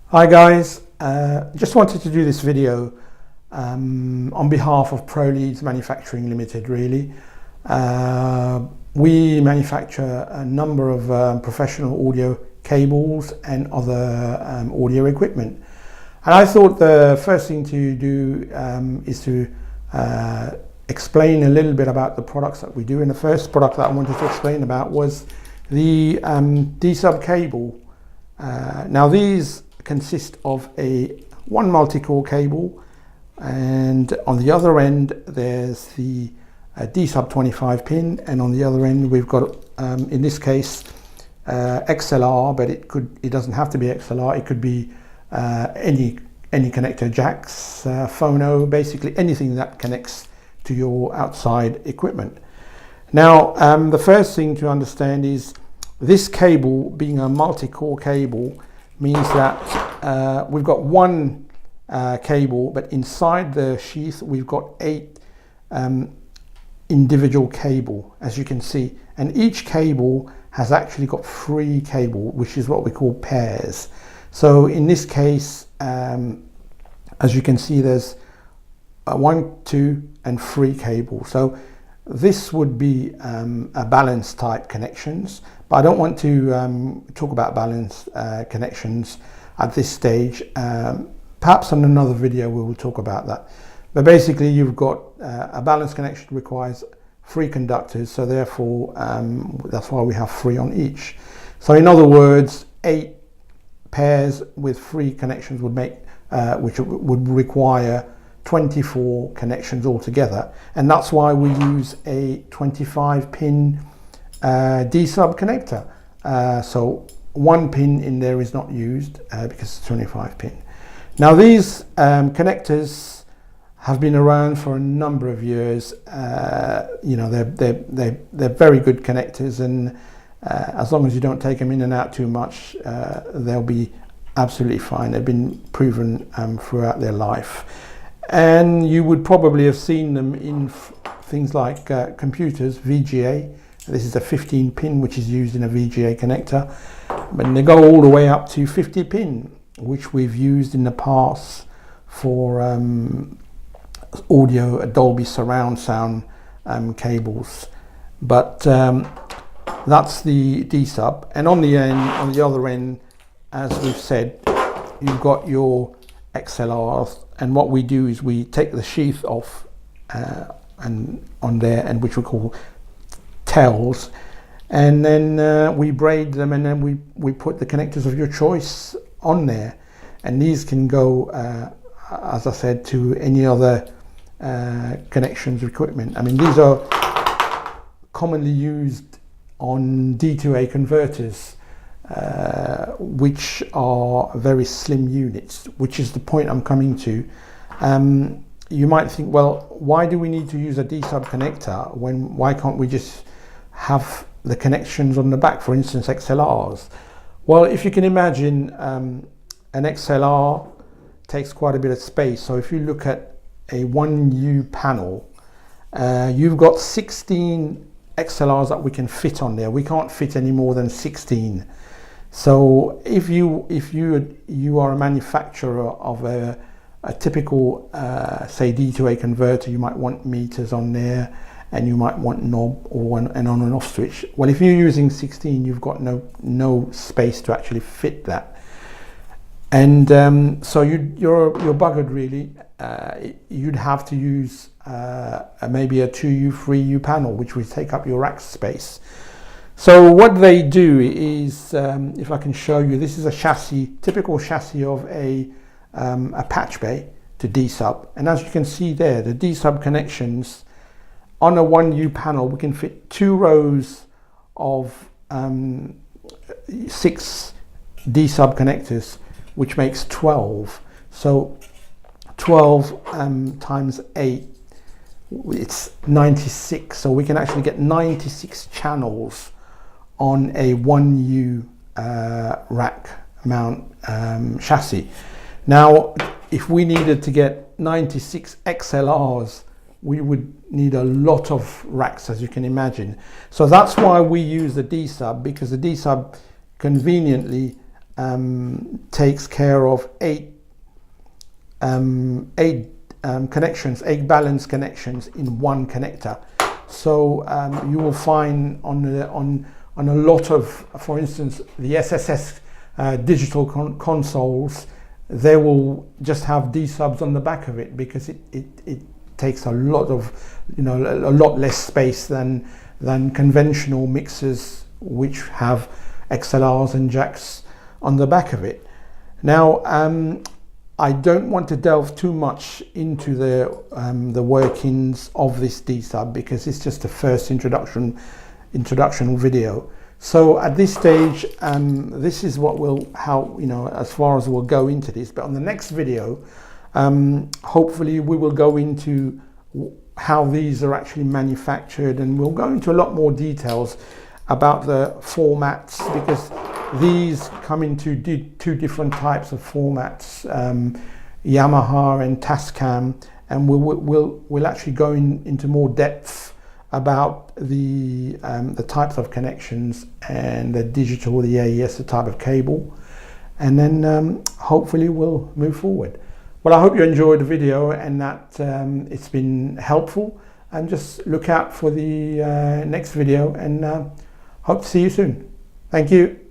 Hi guys, just wanted to do this video on behalf of ProLeads Manufacturing Limited really. We manufacture a number of professional audio cables and other audio equipment. And I thought the first thing to do is to explain a little bit about the products that we do. And the first product that I wanted to explain about was the D-sub cable. Now these consist of one multi-core cable, and on the other end there's the D-sub 25 pin, and on the other end we've got in this case XLR, but it doesn't have to be XLR. It could be any connector jacks, phono, basically anything that connects to your outside equipment. Now the first thing to understand is this cable, being a multi-core cable, means that we've got one cable, but inside the sheath we've got 8 individual cable, as you can see, and each cable has actually got 3 cable, which is what we call pairs. So in this case, as you can see, there's 1, 2 and 3 cables. So this would be a balance type connections, but I don't want to talk about balance connections at this stage. Perhaps on another video we will talk about that. But basically you've got a balance connection requires 3 conductors, so therefore that's why we have 3 on each. So in other words, 8 pairs with 3 connections would make, which would require 24 connections altogether, and that's why we use a 25 pin D-sub connector. So 1 pin in there is not used because it's 25 pin. Now these connectors have been around for a number of years. You know, they're very good connectors, and as long as you don't take them in and out too much, they'll be absolutely fine. They've been proven throughout their life. And you would probably have seen them in things like computers, VGA. This is a 15 pin which is used in a VGA connector, but they go all the way up to 50 pin, which we've used in the past for audio, Dolby surround sound cables. But that's the D-sub, and on the other end, as we've said, you've got your XLRs, and what we do is we take the sheath off and on there, and which we call tails, and then we braid them, and then we put the connectors of your choice on there, and these can go as I said, to any other connections equipment. I mean, these are commonly used on D2A converters, which are very slim units, which is the point I'm coming to. You might think, well, why do we need to use a D-sub connector why can't we just have the connections on the back, for instance XLRs? Well, if you can imagine, an XLR takes quite a bit of space. So if you look at a 1U panel, you've got 16 XLRs that we can fit on there. We can't fit any more than 16. So if you are a manufacturer of a typical say D2A converter, you might want meters on there, and you might want knob or an on and off switch. Well, if you're using 16, you've got no space to actually fit that, and so you're buggered really. You'd have to use maybe a 2U, 3U panel, which would take up your rack space. So what they do is, if I can show you, this is a chassis, typical chassis of a patch bay to D-sub, and as you can see there, the D-sub connections on a 1U panel, we can fit 2 rows of 6 D-sub connectors, which makes 12. So 12 times 8, it's 96. So we can actually get 96 channels on a 1U rack mount chassis. Now, if we needed to get 96 XLRs, we would need a lot of racks, as you can imagine. So that's why we use the D-sub, because the D-sub conveniently takes care of eight connections, 8 balance connections in one connector. So you will find on a lot of, for instance, the SSS digital consoles, they will just have D subs on the back of it, because it takes a lot of, a lot less space than conventional mixers which have XLRs and jacks on the back of it. Now, I don't want to delve too much into the workings of this D sub, because it's just the first introduction video. So at this stage, this is what as far as we'll go into this. But on the next video, hopefully we will go into how these are actually manufactured, and we'll go into a lot more details about the formats, because these come into two different types of formats, Yamaha and Tascam, and we'll actually go into more depth about the types of connections and the digital, the AES, the type of cable, and then hopefully we'll move forward. Well, I hope you enjoyed the video and that it's been helpful, and just look out for the next video, and hope to see you soon. Thank you.